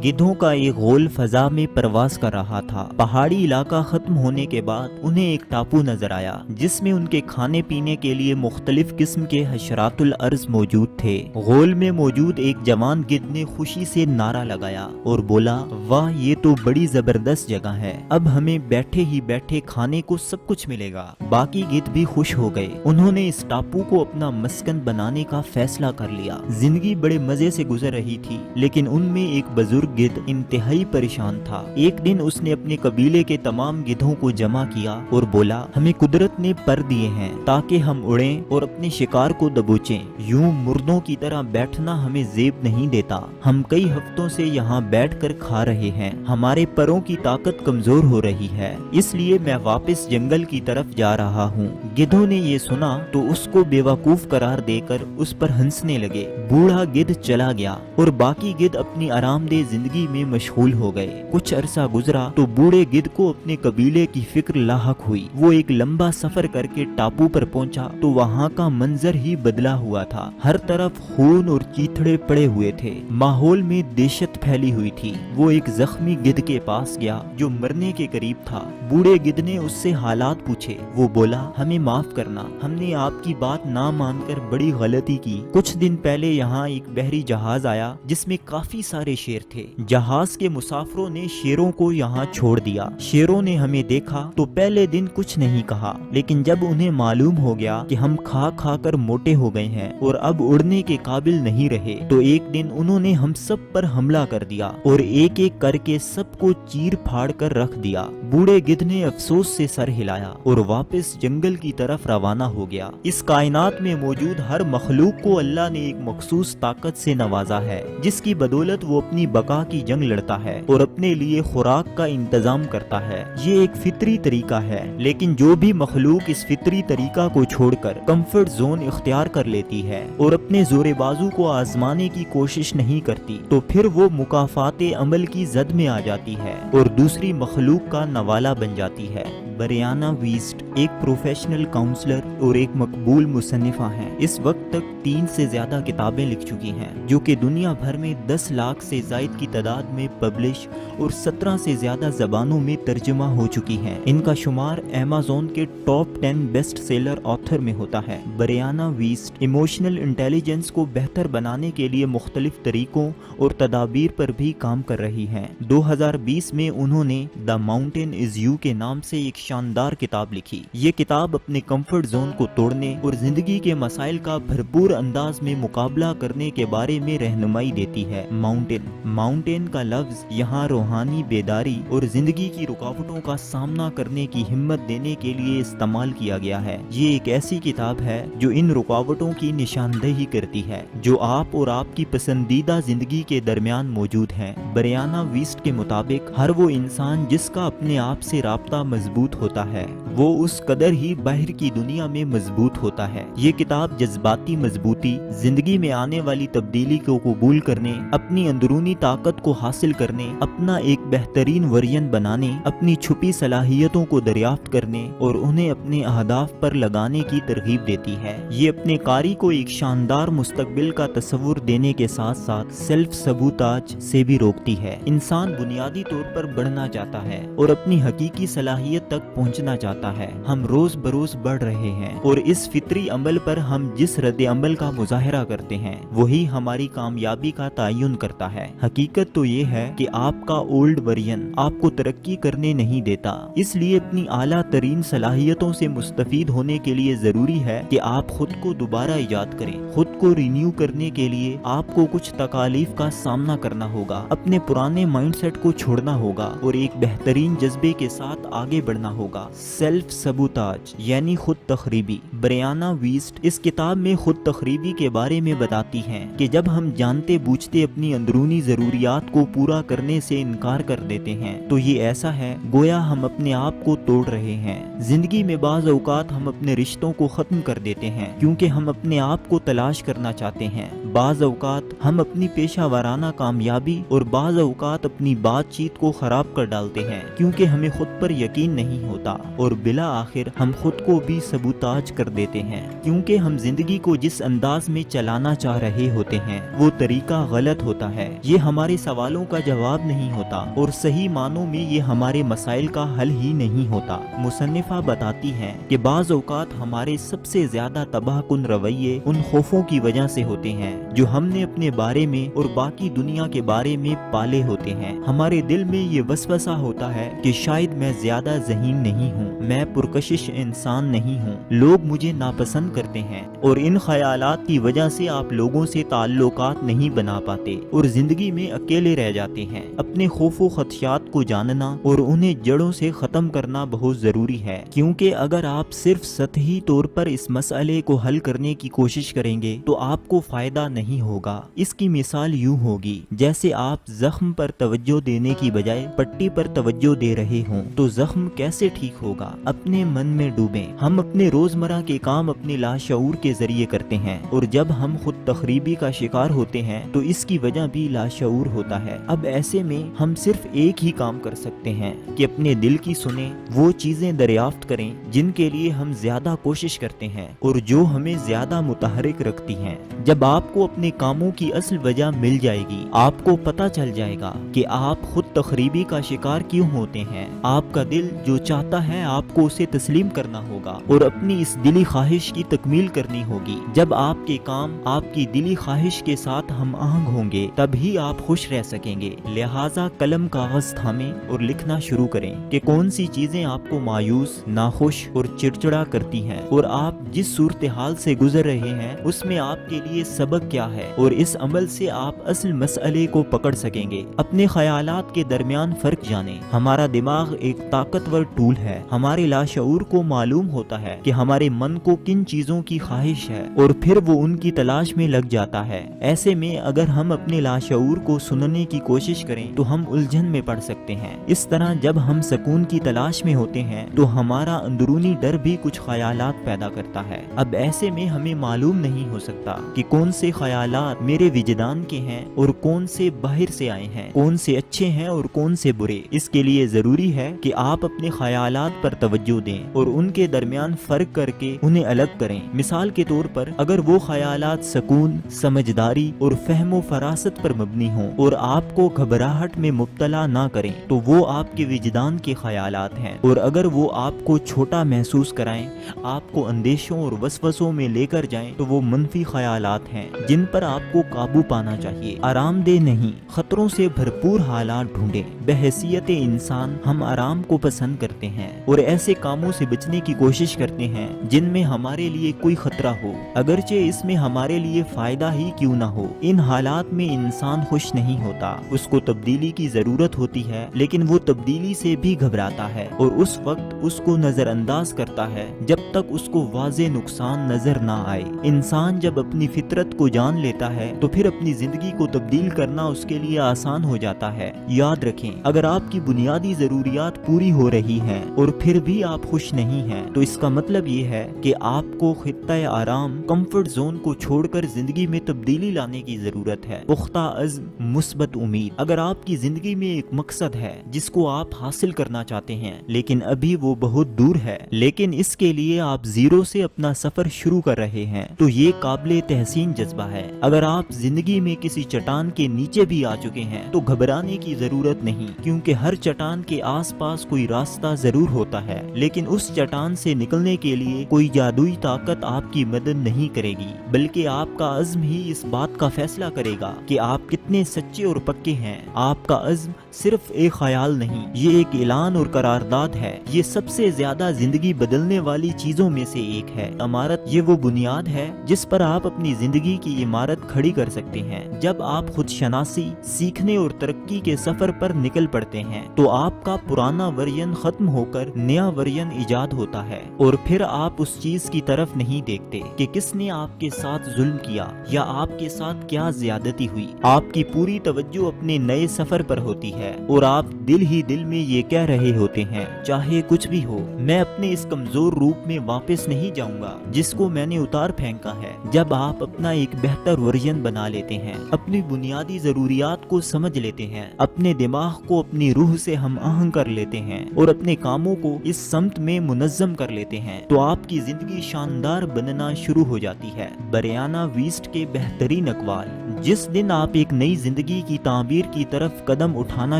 गिद्धों का एक गोल फजा में परवाज कर रहा था। पहाड़ी इलाका खत्म होने के बाद उन्हें एक टापू नजर आया जिसमें उनके खाने पीने के लिए मुख्तलिफ किस्म के हशरातुल अर्ज मौजूद थे। गोल में मौजूद एक जवान गिद्ध ने खुशी से नारा लगाया और बोला, वाह, ये तो बड़ी जबरदस्त जगह है। अब हमें बैठे ही बैठे खाने को सब कुछ मिलेगा। बाकी गिद्ध भी खुश हो गए। उन्होंने इस टापू को अपना मस्कन बनाने का फैसला कर लिया। जिंदगी बड़े मजे से गुजर रही थी, लेकिन उनमें एक बुजुर्ग गिद्ध इंतहाई परेशान था। एक दिन उसने अपने कबीले के तमाम गिद्धों को जमा किया और बोला, हमें कुदरत ने पर दिए हैं ताकि हम उड़ें और अपने शिकार को दबोचें। यूं मुर्दों की तरह बैठना हमें जेब नहीं देता। हम कई हफ्तों से यहाँ बैठकर खा रहे हैं। हमारे परों की ताकत कमजोर हो रही है, इसलिए मैं वापस जंगल की तरफ जा रहा हूँ। गिद्धों ने ये सुना तो उसको बेवकूफ करार देकर उस पर हंसने लगे। बूढ़ा गिद्ध चला गया और बाकी गिद्ध अपनी आरामदेह जिंदगी में मशगूल हो गए। कुछ अरसा गुजरा तो बूढ़े गिद्ध को अपने कबीले की फिक्र लाहक हुई। वो एक लंबा सफर करके टापू पर पहुंचा तो वहाँ का मंजर ही बदला हुआ था। हर तरफ खून और चीथड़े पड़े हुए थे। माहौल में दहशत फैली हुई थी। वो एक जख्मी गिद्ध के पास गया जो मरने के करीब था। बूढ़े गिद्ध ने उससे हालात पूछे। वो बोला, हमें माफ करना, हमने आपकी बात ना मानकर बड़ी गलती की। कुछ दिन पहले यहाँ एक बहरी जहाज आया जिसमें काफी सारे शेर थे। जहाज के मुसाफिरों ने शेरों को यहाँ छोड़ दिया। शेरों ने हमें देखा तो पहले दिन कुछ नहीं कहा, लेकिन जब उन्हें मालूम हो गया कि हम खा खा कर मोटे हो गए हैं और अब उड़ने के काबिल नहीं रहे, तो एक दिन उन्होंने हम सब पर हमला कर दिया और एक एक करके सबको चीर फाड़ कर रख दिया। बूढ़े गिद्ध ने अफसोस से सर हिलाया और वापस जंगल की तरफ रवाना हो गया। इस कायनात में मौजूद हर मखलूक को अल्लाह ने एक मखसूस ताकत से नवाजा है, जिसकी बदौलत वो अपनी बका की जंग लड़ता है और अपने लिए खुराक का इंतजाम करता है। ये एक फितरी तरीका है, लेकिन जो भी मखलूक इस फितरी तरीका को छोड़कर कंफर्ट जोन इख्तियार कर लेती है और अपने जोरे बाजू को आजमाने की कोशिश नहीं करती, तो फिर वो मुकाफाते अमल की जद में आ जाती है और दूसरी मखलूक का नवाला बन जाती है। ब्रियाना वीस्ट एक प्रोफेशनल काउंसलर और एक मकबूल मुसन्निफा हैं। इस वक्त तक 3 से ज्यादा किताबें लिख चुकी हैं, जो कि दुनिया भर में 10 लाख से जायद की तादाद में पब्लिश और 17 से ज्यादा जबानों में तर्जुमा हो चुकी हैं। इनका शुमार अमेज़न के टॉप 10 बेस्ट सेलर ऑथर में होता है। ब्रियाना वीस्ट इमोशनल इंटेलिजेंस को बेहतर बनाने के लिए मुख्तलिफ तरीकों और तदाबीर पर भी काम कर रही हैं। 2020 में उन्होंने द माउंटेन इज यू के नाम से एक शानदार किताब लिखी। ये किताब अपने कंफर्ट जोन को तोड़ने और जिंदगी के मसाइल का भरपूर अंदाज में मुकाबला करने के बारे में रहनुमाई देती है। माउंटेन का लफ्ज यहाँ रूहानी बेदारी और जिंदगी की रुकावटों का सामना करने की हिम्मत देने के लिए इस्तेमाल किया गया है। ये एक ऐसी किताब है जो इन रुकावटों की निशानदेही करती है जो आप और आपकी पसंदीदा जिंदगी के दरमियान मौजूद हैं। ब्रियाना वीस्ट के मुताबिक हर वो इंसान जिसका अपने आप से राब्ता मजबूत होता है, वो उस कदर ही बाहर की दुनिया में मजबूत होता है। ये किताब जज्बाती मजबूती, जिंदगी में आने वाली तब्दीली को कबूल करने, अपनी अंदरूनी ताकत को हासिल करने, अपना एक बेहतरीन वर्जन बनाने, अपनी छुपी सलाहियतों को दरियाफ्त करने और उन्हें अपने अहदाफ पर लगाने की तरगीब देती है। ये अपने कारी को एक शानदार मुस्तकबिल का तस्वुर देने के साथ साथ सेल्फ सबूताज से भी रोकती है। इंसान बुनियादी तौर पर बढ़ना चाहता है और अपनी हकीकी सलाहियत तक पहुंचना चाहता है। हम रोज बरोज बढ़ रहे हैं और इस फितरी अमल पर हम जिस रद्द अमल का मुजाहरा करते हैं वही हमारी कामयाबी का तयन करता है। हकीकत तो ये है कि आपका ओल्ड वर्जन आपको तरक्की करने नहीं देता, इसलिए अपनी आला तरीन सलाहियतों से मुस्तफीद होने के लिए जरूरी है कि आप खुद को दोबारा इजाद करें। खुद को रिन्यू करने के लिए आपको कुछ तकालीफ का सामना करना होगा, अपने पुराने माइंडसेट को छोड़ना होगा और एक बेहतरीन जज्बे के साथ आगे बढ़ना होगा। सेल्फ सबूताज यानी खुद तखरीबी। ब्रियाना वीस्ट इस किताब में खुद तखरीबी के बारे में बताती हैं कि जब हम जानते बूझते अपनी अंदरूनी जरूरियात को पूरा करने से इनकार कर देते हैं तो ये ऐसा है गोया हम अपने आप को तोड़ रहे हैं। जिंदगी में बाज़ औक़ात हम अपने रिश्तों को खत्म कर देते हैं क्योंकि हम अपने आप को तलाश करना चाहते हैं। बाज़ औक़ात हम अपनी पेशा वाराना कामयाबी और बाज़ औक़ात अपनी बातचीत को खराब कर डालते हैं क्योंकि हमें खुद पर यकीन नहीं होता और बिला आखिर हम खुद को भी सबूताज कर देते हैं क्योंकि हम जिंदगी को जिस अंदाज में चलाना चाह रहे होते हैं वो तरीका गलत होता है। ये हमारे सवालों का जवाब नहीं होता और सही मानों में ये हमारे मसाइल का हल ही नहीं होता। मुसन्निफा बताती हैं कि बाज़ औक़ात हमारे सबसे ज्यादा तबाहकुन रवैये उन खौफों की वजह से होते हैं जो हमने अपने बारे में और बाकी दुनिया के बारे में पाले होते हैं। हमारे दिल में ये वसवसा होता है कि शायद मैं ज्यादा ज़हीन नहीं हूँ, मैं पुरकशिश इंसान नहीं हूँ, लोग मुझे नापसंद करते हैं और इन ख्यालात की वजह से आप लोगों से ताल्लुकात नहीं बना पाते और जिंदगी में अकेले रह जाते हैं। अपने खौफ व खदशात को जानना और उन्हें जड़ों से खत्म करना बहुत जरूरी है क्योंकि अगर आप सिर्फ सतही तौर पर इस मसले को हल करने की कोशिश करेंगे तो आपको फायदा नहीं होगा। इसकी मिसाल यूं होगी जैसे आप जख्म पर तवज्जो देने की बजाय पट्टी पर तवज्जो दे रहे हों, तो जख्म कैसे ठीक होगा? अपने मन में डूबें। हम अपने रोजमर्रा के काम अपने लाशऊर के जरिए करते हैं और जब हम खुद तखरीबी का शिकार होते हैं तो इसकी वजह भी लाशऊर होता है। अब ऐसे में हम सिर्फ एक ही काम कर सकते हैं कि अपने दिल की सुने, वो चीजें दरियाफ्त करें जिनके लिए हम ज्यादा कोशिश करते हैं और जो हमें ज्यादा मुतहरिक रखती हैं। जब आपको अपने कामों की असल वजह मिल जाएगी, आपको पता चल जाएगा कि आप खुद तखरीबी का शिकार क्यों होते हैं। आपका दिल जो चाहता है आपको उसे तस्लीम करना होगा और अपनी इस दिली ख्वाहिश की तकमील करनी होगी। जब आपके काम आपकी दिली ख्वाहिश के साथ हम आहंग होंगे तभी आप खुश रह सकेंगे। लिहाजा कलम कागज थामें और लिखना शुरू करें कि कौन सी चीजें आपको मायूस, नाखुश और चिड़चिड़ा करती हैं और आप जिस सूरत हाल से गुजर रहे हैं उसमें आपके लिए सबक क्या है और इस अमल से आप असल मसले को पकड़ सकेंगे। अपने ख्यालात के दरमियान फर्क जाने। हमारा दिमाग एक ताकतवर टूल है। हमारे लाशऊर को मालूम होता है कि हमारे मन को किन चीजों की ख्वाहिश है और फिर वो उनकी तलाश में लग जाता है। ऐसे में अगर हम अपने लाशऊर को सुनने की कोशिश करें तो हम उलझन में पड़ सकते हैं। इस तरह जब हम सुकून की तलाश में होते हैं तो हमारा अंदरूनी डर भी कुछ ख्यालात पैदा करता है। अब ऐसे में हमें मालूम नहीं हो सकता कि कौन से ख्यालात मेरे विजदान के हैं और कौन से बाहर से आए हैं, कौन से अच्छे हैं और कौन से बुरे। इसके लिए जरूरी है कि आप अपने ख्यालात पर तवज्जो दें और उनके दरमियान फर्क करके उन्हें अलग करें। मिसाल के तौर पर अगर वो ख्यालात सुकून, समझदारी और फहमो फरासत पर मबनी हों और आपको घबराहट में मुब्तला ना करें तो वो आपके विजदान के ख्यालात हैं। और अगर वो आपको छोटा महसूस कराएं, आपको अंदेशों और वसवसों में लेकर जाएं तो वो मनफी ख्यालात हैं जिन पर आपको काबू पाना चाहिए। आरामदेह नहीं, खतरों से भरपूर हालात ढूंढें। बहैसियत इंसान हम आराम को पसंद करते हैं और ऐसे कामों से बचने की कोशिश करते हैं जिनमें हमारे लिए कोई खतरा हो, अगरचे इसमें हमारे लिए फायदा ही क्यों ना हो। इन हालात में इंसान खुश नहीं होता, उसको तब्दीली की जरूरत होती है लेकिन वो तब्दीली से भी घबराता है और उस वक्त उसको नजरअंदाज करता है जब तक उसको वाज़े नुकसान नजर ना आए। इंसान जब अपनी फितरत को जान लेता है तो फिर अपनी जिंदगी को तब्दील करना उसके लिए आसान हो जाता है। याद रखें, अगर आपकी बुनियादी जरूरियात पूरी हो रही हैं और फिर भी आप खुश नहीं हैं तो इसका मतलब ये है कि आपको खित्ता आराम, कंफर्ट जोन को छोड़कर जिंदगी में तब्दीली लाने की जरूरत है। पुख्ता अज़्म, मुस्बत उम्मीद। अगर आपकी जिंदगी में एक मकसद है जिसको आप हासिल करना चाहते हैं लेकिन अभी वो बहुत दूर है, लेकिन इसके लिए आप जीरो से अपना सफर शुरू कर रहे हैं, तो ये काबिल तहसीन जज्बा है। अगर आप जिंदगी में किसी चट्टान के नीचे भी आ चुके हैं तो घबराने की जरूरत नहीं, क्योंकि हर चट्टान के आसपास कोई रास्ता जरूर होता है, लेकिन उस चट्टान से निकलने के लिए कोई जादुई ताकत आपकी मदद नहीं करेगी, बल्कि आपका अज़्म ही इस बात का फैसला करेगा कि आप कितने सच्चे और पक्के हैं। आपका अज़्म सिर्फ एक ख्याल नहीं, ये एक ऐलान और करारदाद है। ये सबसे ज्यादा जिंदगी बदलने वाली चीजों में से एक है। इमारत, ये वो बुनियाद है जिस पर आप अपनी जिंदगी की इमारत खड़ी कर सकते हैं। जब आप खुद शनासी, सीखने और तरक्की के सफर سفر پر نکل پڑتے ہیں تو آپ کا پرانا ورژن ختم ہو کر نیا ورژن ایجاد ہوتا ہے، اور پھر آپ اس چیز کی طرف نہیں دیکھتے کہ کس نے آپ کے ساتھ ظلم کیا یا آپ کے ساتھ کیا زیادتی ہوئی۔ آپ کی پوری توجہ اپنے نئے سفر پر ہوتی ہے اور آپ دل ہی دل میں یہ کہہ رہے ہوتے ہیں، چاہے کچھ بھی ہو میں اپنے اس کمزور روپ میں واپس نہیں جاؤں گا جس کو میں نے اتار پھینکا ہے۔ جب آپ اپنا ایک بہتر ورژن بنا لیتے ہیں، اپنی بنیادی ضروریات کو سمجھ لیتے ہیں، اپنے دماغ کو اپنی روح سے ہم آہنگ کر لیتے ہیں اور اپنے کاموں کو اس سمت میں منظم کر لیتے ہیں، تو آپ کی زندگی شاندار بننا شروع ہو جاتی ہے۔ بریانا ویسٹ کے بہترین اقوال: جس دن آپ ایک نئی زندگی کی تعبیر کی طرف قدم اٹھانا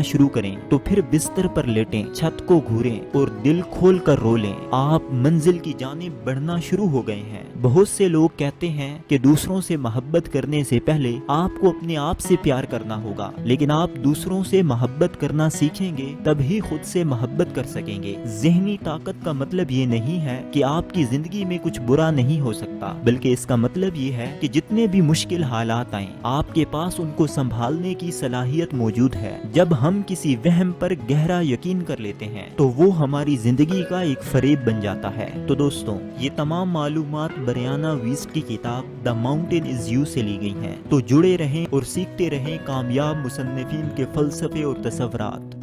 شروع کریں تو پھر بستر پر لیٹیں، چھت کو گھوریں اور دل کھول کر رو لیں، آپ منزل کی جانب بڑھنا شروع ہو گئے ہیں۔ بہت سے لوگ کہتے ہیں کہ دوسروں سے محبت کرنے سے پہلے آپ کو اپنے آپ سے پیار کرنا ہوگا، لیکن آپ دوسروں سے محبت کرنا سیکھیں گے تب ہی خود سے محبت کر سکیں گے۔ ذہنی طاقت کا مطلب یہ نہیں ہے کہ آپ کی زندگی میں کچھ برا نہیں ہو سکتا، بلکہ اس کا مطلب یہ ہے کہ جتنے بھی مشکل حالات آئیں آپ کے پاس ان کو سنبھالنے کی صلاحیت موجود ہے۔ جب ہم کسی وہم پر گہرا یقین کر لیتے ہیں تو وہ ہماری زندگی کا ایک فریب بن جاتا ہے۔ تو دوستوں، یہ تمام معلومات بریانا ویسٹ کی کتاب دا ماؤنٹین از یو سے لی گئی ہیں، تو جڑے رہیں اور سیکھتے رہیں کامیاب مصنفین کے فلسفے اور تصورات۔